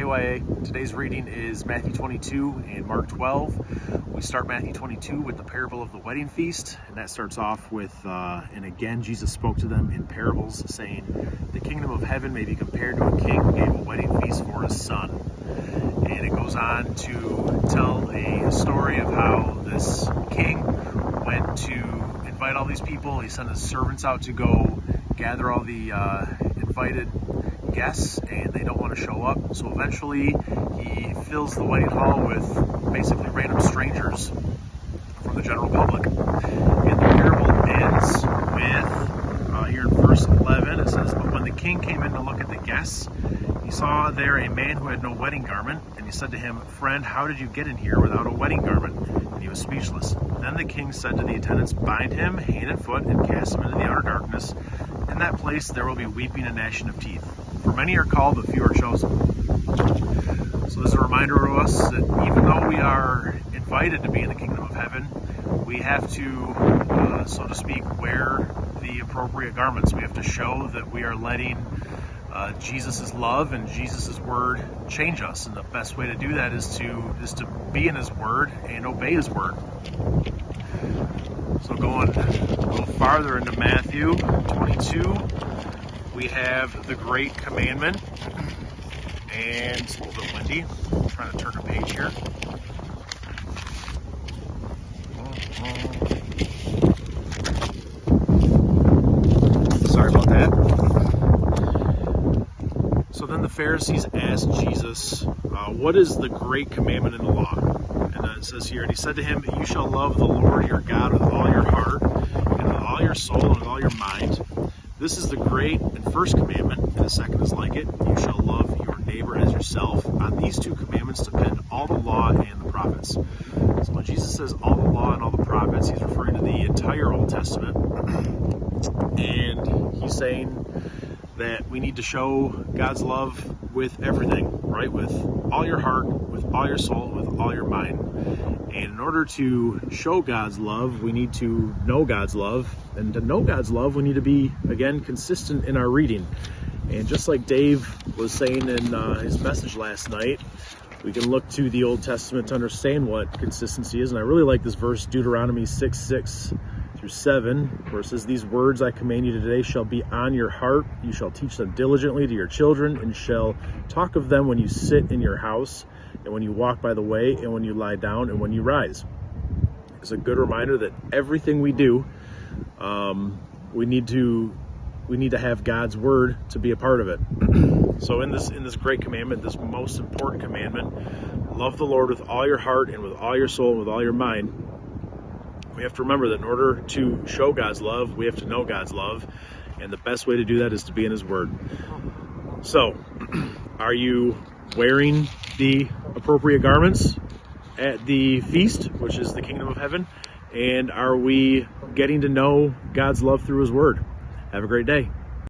KYA. Today's reading is Matthew 22 and Mark 12. We start Matthew 22 with the parable of the wedding feast, and that starts off with, and again Jesus spoke to them in parables, saying, "The kingdom of heaven may be compared to a king who gave a wedding feast for his son." And it goes on to tell a story of how this king went to invite all these people. He sent his servants out to go gather all the invited guests, and they don't want to show up. So eventually he fills the wedding hall with basically random strangers from the general public. And the parable ends with, here in verse 11, it says, "But when the king came in to look at the guests, he saw there a man who had no wedding garment, and he said to him, 'Friend, how did you get in here without a wedding garment?' And he was speechless. Then the king said to the attendants, 'Bind him hand and foot and cast him into the outer darkness. In that place there will be weeping and gnashing of teeth. For many are called, but few are chosen.'" So this is a reminder to us that even though we are invited to be in the kingdom of heaven, we have to, so to speak, wear the appropriate garments. We have to show that we are letting Jesus' love and Jesus' word change us. And the best way to do that is to be in his word and obey his word. So going a little farther into Matthew 22, we have the Great Commandment, and it's a little bit windy. I'm trying to turn a page here. Sorry about that. So then the Pharisees asked Jesus, "What is the great commandment in the law?" And it says here, "And he said to him, 'You shall love the Lord your God with all your heart, and with all your soul, and with all your mind. This is the great and first commandment, and the second is like it. You shall love your neighbor as yourself. On these two commandments depend all the law and the prophets.'" So when Jesus says all the law and all the prophets, he's referring to the entire Old Testament. And he's saying that we need to show God's love with everything, right? With all your heart, with all your soul, with all your mind. And in order to show God's love, we need to know God's love. And to know God's love, we need to be, again, consistent in our reading. And just like Dave was saying in his message last night, we can look to the Old Testament to understand what consistency is. And I really like this verse, Deuteronomy 6:6-7, where it says, "These words I command you today shall be on your heart. You shall teach them diligently to your children, and shall talk of them when you sit in your house, and when you walk by the way, and when you lie down, and when you rise." It's a good reminder that everything we do, we need to have God's word to be a part of it. So in this great commandment, this most important commandment, love the Lord with all your heart and with all your soul and with all your mind. We have to remember that in order to show God's love, we have to know God's love, and the best way to do that is to be in his word. So, are you wearing the appropriate garments at the feast, which is the kingdom of heaven? And are we getting to know God's love through his word? Have a great day.